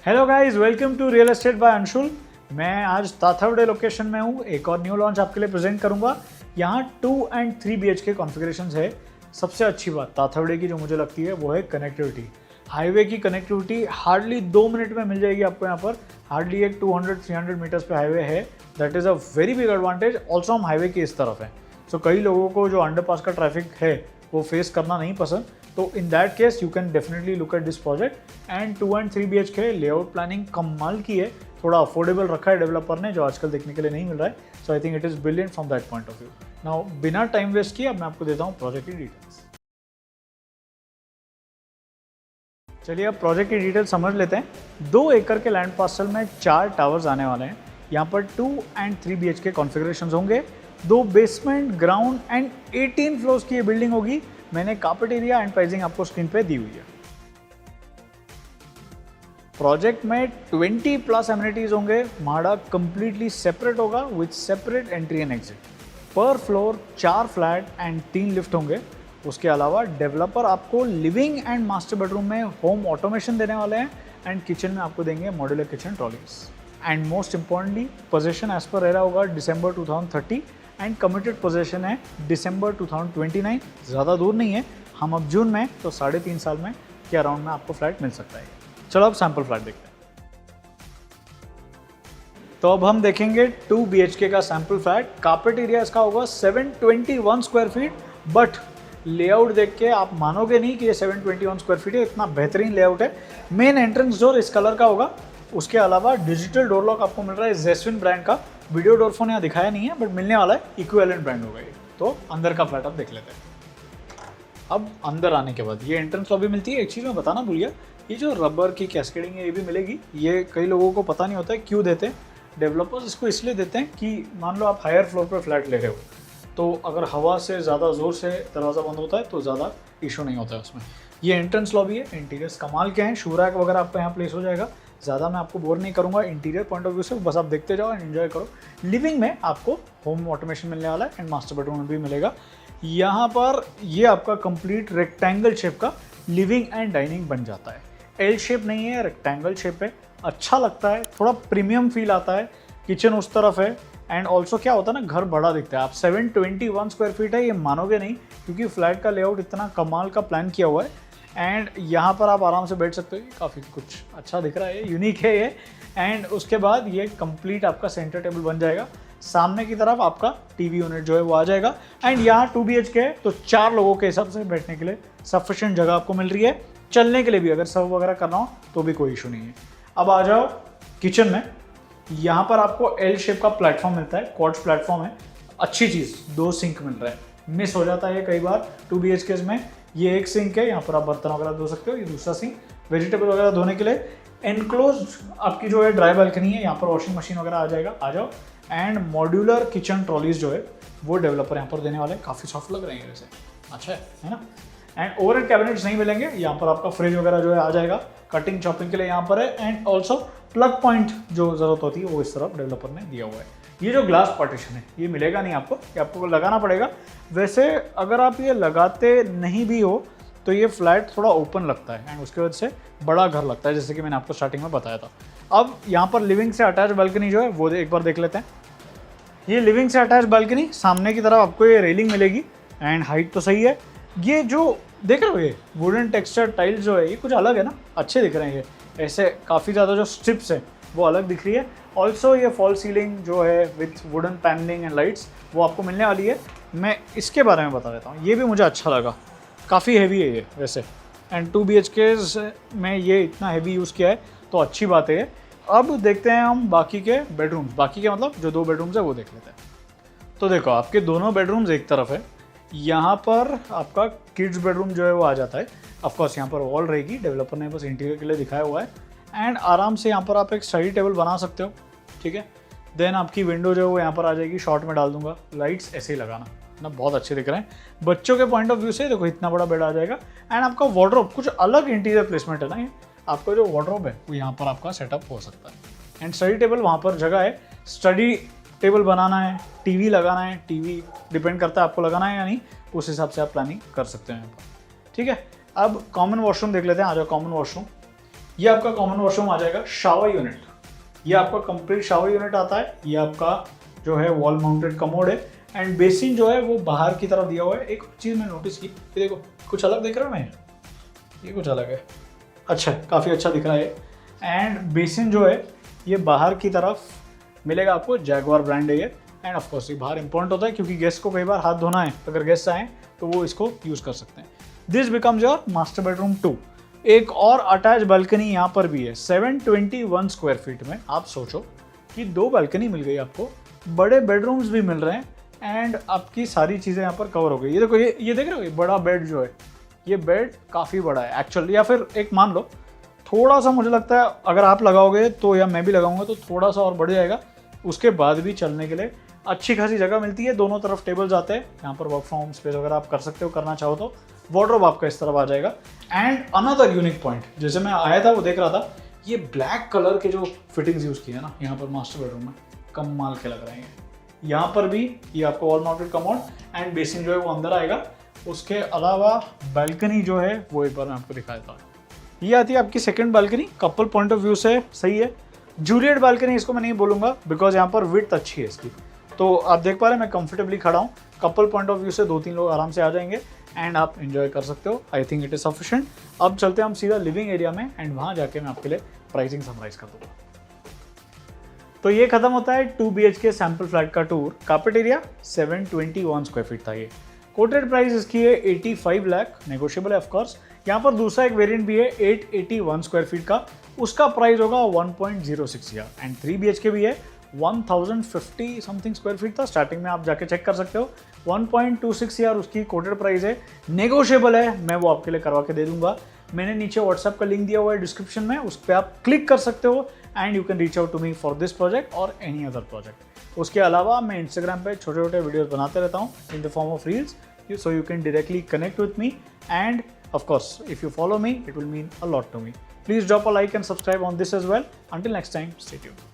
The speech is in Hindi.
Hello guys, welcome to real estate by Anshul. मैं आज ताथवडे लोकेशन में हूँ। एक और न्यू लॉन्च आपके लिए प्रेजेंट करूँगा। यहाँ 2 एंड 3 BHK कॉन्फ़िगरेशंस है। सबसे अच्छी बात ताथवडे की जो मुझे लगती है वो है कनेक्टिविटी। हाईवे की कनेक्टिविटी हार्डली 2 मिनट में मिल जाएगी आपको। यहाँ पर हार्डली एक 200-300 मीटर्स पे हाईवे है। That is a very big advantage. Also हम हाईवे की इस तरफ है, सो कई लोगों को जो अंडरपास का ट्रैफिक है वो फेस करना नहीं पसंद। तो in that case you can definitely look at this project. And 2 and 3 BHK layout planning कमाल की है। थोड़ा अफोर्डेबल रखा है डेवलपर ने, जो आजकल देखने के लिए नहीं मिल रहा है। So I think it is brilliant from that point of view. Now बिना टाइम वेस्ट किए अब मैं आपको देता हूँ प्रोजेक्ट की डिटेल्स। चलिए अब प्रोजेक्ट की डिटेल समझ लेते हैं। 2 एकड़ के लैंड पार्सल में 4 टावर्स आने वाले हैं। यहाँ पर 2 एंड 3 BHK कॉन्फ़िगरेशंस होंगे। 2 बेसमेंट, ग्राउंड एंड 18 फ्लोर्स की ये बिल्डिंग होगी। मैंने कार्पेट एरिया एंड प्राइसिंग आपको स्क्रीन पे दी हुई है। प्रोजेक्ट में 20+ एमिनिटीज होंगे। माड़ा कंप्लीटली सेपरेट होगा with separate entry and exit. पर फ्लोर 4 फ्लैट एंड 3 लिफ्ट होंगे। उसके अलावा डेवलपर आपको लिविंग एंड मास्टर बेडरूम में होम ऑटोमेशन देने वाले हैं एंड किचन में आपको देंगे modular kitchen trolleys. And most importantly position एज पर रह रहा होगा दिसंबर 2030 एंड कमिटेड पोजीशन है दिसंबर 2029। ज़्यादा दूर नहीं है, हम अब जून में तो 3.5 साल में के अराउंड में आपको फ्लैट मिल सकता है। चलो अब सैम्पल फ्लैट देखते हैं। तो अब हम देखेंगे 2 BHK का सैम्पल फ्लैट। कार्पेट एरिया इसका होगा 721 स्क्वायर फीट, बट लेआउट देख के आप मानोगे नहीं कि ये 721 स्क्वायर फीट है। इतना बेहतरीन लेआउट है। मेन एंट्रेंस डोर इस कलर का होगा। उसके अलावा डिजिटल डोर लॉक आपको मिल रहा है जेस्विन ब्रांड का। वीडियो डोर फोन यहाँ दिखाया नहीं है, बट मिलने वाला है। इक्विवेलेंट ब्रांड होगा ये। तो अंदर का फ्लैट आप देख लेते हैं। अब अंदर आने के बाद ये एंट्रेंस लॉबी मिलती है। एक चीज़ मैं बताना भूल गया, ये जो रबर की कैस्केडिंग है ये भी मिलेगी। ये कई लोगों को पता नहीं होता है क्यों देते हैं। डेवलपर्स इसको इसलिए देते हैं कि मान लो आप हायर फ्लोर पर फ्लैट ले रहे हो, तो अगर हवा से ज़्यादा ज़ोर से दरवाज़ा बंद होता है तो ज़्यादा इशू नहीं होता है उसमें। ये एंट्रेंस लॉबी है। इंटीरियर्स कमाल के हैं। शू रैक वगैरह आपका यहाँ प्लेस हो जाएगा। ज़्यादा मैं आपको बोर नहीं करूँगा इंटीरियर पॉइंट ऑफ व्यू से, बस आप देखते जाओ एंड एंजॉय करो। लिविंग में आपको होम ऑटोमेशन मिलने वाला है एंड मास्टर बेडरूम में भी मिलेगा। यहाँ पर ये आपका कंप्लीट रेक्टेंगल शेप का लिविंग एंड डाइनिंग बन जाता है। एल शेप नहीं है, रेक्टेंगल शेप है। अच्छा लगता है, थोड़ा प्रीमियम फील आता है। किचन उस तरफ है एंड ऑल्सो क्या होता है ना, घर बड़ा दिखता है। आप 721 स्क्वायर फीट है, ये मानोगे नहीं क्योंकि फ्लैट का लेआउट इतना कमाल का प्लान किया हुआ है। एंड यहाँ पर आप आराम से बैठ सकते हो। काफ़ी कुछ अच्छा दिख रहा है, यूनिक है ये। एंड उसके बाद ये कंप्लीट आपका सेंटर टेबल बन जाएगा। सामने की तरफ आपका टीवी यूनिट जो है वो आ जाएगा। एंड यहाँ 2 BHK है तो 4 लोगों के हिसाब से बैठने के लिए सफिशिएंट जगह आपको मिल रही है। चलने के लिए भी अगर सर्व वगैरह करना हो तो भी कोई इशू नहीं है। अब आ जाओ किचन में। यहाँ पर आपको एल शेप का प्लेटफॉर्म मिलता है, क्वार्ट्ज प्लेटफॉर्म है। अच्छी चीज़ 2 सिंक मिल रहा है। मिस हो जाता है ये कई बार 2 BHK में। ये एक सिंक है, यहाँ पर आप बर्तन वगैरह धो सकते हो। ये दूसरा सिंक वेजिटेबल वगैरह धोने के लिए। एनक्लोज आपकी जो है ड्राई बालकनी है, यहाँ पर वॉशिंग मशीन वगैरह आ जाएगा। आ जाओ। एंड मॉड्यूलर किचन ट्रॉलीज जो है वो डेवलपर यहाँ पर देने वाले हैं। काफ़ी सॉफ्ट लग रहे हैं वैसे, अच्छा है ना। एंड ओवरहेड कैबिनेट्स नहीं मिलेंगे। यहाँ पर आपका फ्रिज वगैरह जो है आ जाएगा। कटिंग चॉपिंग के लिए यहाँ पर है। एंड ऑल्सो प्लग पॉइंट जो ज़रूरत होती है वो इस तरफ डेवलपर ने दिया हुआ है। ये जो ग्लास पार्टीशन है ये मिलेगा नहीं आपको, ये आपको लगाना पड़ेगा। वैसे अगर आप ये लगाते नहीं भी हो तो ये फ्लैट थोड़ा ओपन लगता है एंड उसकी वजह से बड़ा घर लगता है, जैसे कि मैंने आपको स्टार्टिंग में बताया था। अब यहाँ पर लिविंग से अटैच बालकनी जो है वो एक बार देख लेते हैं। ये लिविंग से अटैच बालकनी, सामने की तरफ आपको ये रेलिंग मिलेगी एंड हाइट तो सही है। ये जो देख रहे हो ये वुडन टेक्सचर टाइल्स जो है ये कुछ अलग है ना, अच्छे दिख रहे हैं ये। ऐसे काफ़ी ज़्यादा जो स्ट्रिप्स है वो अलग दिख रही है। ऑल्सो ये फॉल सीलिंग जो है with wooden panelling and lights वो आपको मिलने वाली है। मैं इसके बारे में बता देता हूँ। ये भी मुझे अच्छा लगा, काफ़ी हैवी है ये वैसे। एंड 2 BHK में ये इतना हैवी यूज़ किया है तो अच्छी बात है। अब देखते हैं हम बाकी के बेडरूम्स। बाकी के मतलब जो 2 बेडरूम्स है वो देख लेते हैं। तो देखो आपके दोनों बेडरूम्स एक तरफ है। यहाँ पर आपका किड्स बेडरूम जो है वो आ जाता है। ऑफकोर्स यहाँ पर वॉल रहेगी, डेवलपर ने बस इंटीरियर के लिए दिखाया हुआ है। एंड आराम से यहाँ पर आप एक स्टडी टेबल बना सकते हो, ठीक है। देन आपकी विंडो जो है वो यहाँ पर आ जाएगी। शॉर्ट में डाल दूंगा। लाइट्स ऐसे ही लगाना ना, बहुत अच्छे दिख रहे हैं। बच्चों के पॉइंट ऑफ व्यू से देखो इतना बड़ा बेड आ जाएगा। एंड आपका वार्डरोब कुछ अलग इंटीरियर प्लेसमेंट है ना, ये आपका जो वार्डरोब है वो यहाँ पर आपका सेटअप हो सकता है। एंड स्टडी टेबल वहाँ पर जगह है। स्टडी टेबल बनाना है, टीवी लगाना है, टीवी डिपेंड करता है आपको लगाना है या नहीं, उस हिसाब से आप प्लानिंग कर सकते हैं यहाँ पर, ठीक है। अब कॉमन वॉशरूम देख लेते हैं। आ जाओ कॉमन वॉशरूम। ये आपका कॉमन वॉशरूम आ जाएगा। शावर यूनिट, ये आपका कंप्लीट शावर यूनिट आता है। ये आपका जो है वॉल माउंटेड कमोड है एंड बेसिन जो है वो बाहर की तरफ दिया हुआ है। एक चीज़ मैं नोटिस की, ये देखो कुछ अलग दिख रहा है मैं, ये कुछ अलग है, अच्छा काफ़ी अच्छा दिख रहा है। एंड बेसिन जो है ये बाहर की तरफ मिलेगा आपको, जैगवार ब्रांड है ये। एंड ऑफ कोर्स ये बाहर इंपॉर्टेंट होता है क्योंकि गेस्ट को कई बार हाथ धोना है, अगर गेस्ट आएँ तो वो इसको यूज़ कर सकते हैं। This becomes your master bedroom 2। एक और अटैच बालकनी यहाँ पर भी है 721 स्क्वायर फीट में। आप सोचो कि 2 बालकनी मिल गई आपको, बड़े बेडरूम्स भी मिल रहे हैं एंड आपकी सारी चीज़ें यहाँ पर कवर हो गई। ये देखो, ये देख रहे हो, ये बड़ा बेड जो है, ये बेड काफ़ी बड़ा है एक्चुअली। या फिर एक मान लो थोड़ा सा, मुझे लगता है अगर आप लगाओगे तो या मैं भी लगाऊंगा तो थोड़ा सा और बढ़ जाएगा। उसके बाद भी चलने के लिए अच्छी खासी जगह मिलती है। दोनों तरफ टेबल्स आते हैं, यहाँ पर वर्क फ्रॉम होम स्पेस वगैरह आप कर सकते हो, करना चाहो तो। वार्डरोब आपका इस तरफ आ जाएगा। एंड अनदर यूनिक पॉइंट, जैसे मैं आया था वो देख रहा था, ये ब्लैक कलर के जो फिटिंग्स यूज़ किए हैं ना यहाँ पर मास्टर बेडरूम में, कमाल के लग रहे हैं। यहाँ पर भी ये आपका wall mounted commode and basin जो है वो अंदर आएगा। उसके अलावा बालकनी जो है वो एक बार मैं आपको दिखा देता हूँ। ये आती है आपकी second balcony, couple point of view से सही है। जूलियट बालकनी इसको मैं नहीं बोलूँगा बिकॉज यहाँ पर विड्थ अच्छी है इसकी। तो आप देख पा रहे हैं मैं कंफर्टेबली खड़ा हूँ। कपल पॉइंट ऑफ व्यू से 2-3 लोग आराम से आ जाएंगे एंड आप एंजॉय कर सकते हो। आई थिंक इट इज सफिशिएंट। अब चलते हैं हम सीधा लिविंग एरिया में एंड वहाँ जाके मैं आपके लिए प्राइसिंग समराइज कर दूँगा। तो ये खत्म होता है 2 BHK सैम्पल फ्लैट का tour. Carpet area 721 square feet था। ये कोटेड प्राइस इसकी है 85 लाख, नेगोशिएबल है ऑफकोर्स। यहाँ पर दूसरा एक वेरिएंट भी है 881 स्क्वायर फीट का, उसका प्राइस होगा 1.06 ईयर। एंड 3 BHK भी है, 1050 समथिंग स्क्वायर फीट था स्टार्टिंग में, आप जाके चेक कर सकते हो। 1.26 ईयर उसकी कोटेड प्राइस है, नेगोशिएबल है, मैं वो आपके लिए करवा के दे दूंगा। मैंने नीचे व्हाट्सएप का लिंक दिया हुआ है डिस्क्रिप्शन में, उस पर आप क्लिक कर सकते हो and you can reach out to me for this project और एनी अदर प्रोजेक्ट। उसके अलावा मैं इंस्टाग्राम पे छोटे छोटे वीडियोस बनाते रहता हूँ in the form of reels, so you can directly connect with me, and of course if you follow me it will mean a lot to me. Please drop a like and subscribe on this as well. Until next time, stay tuned.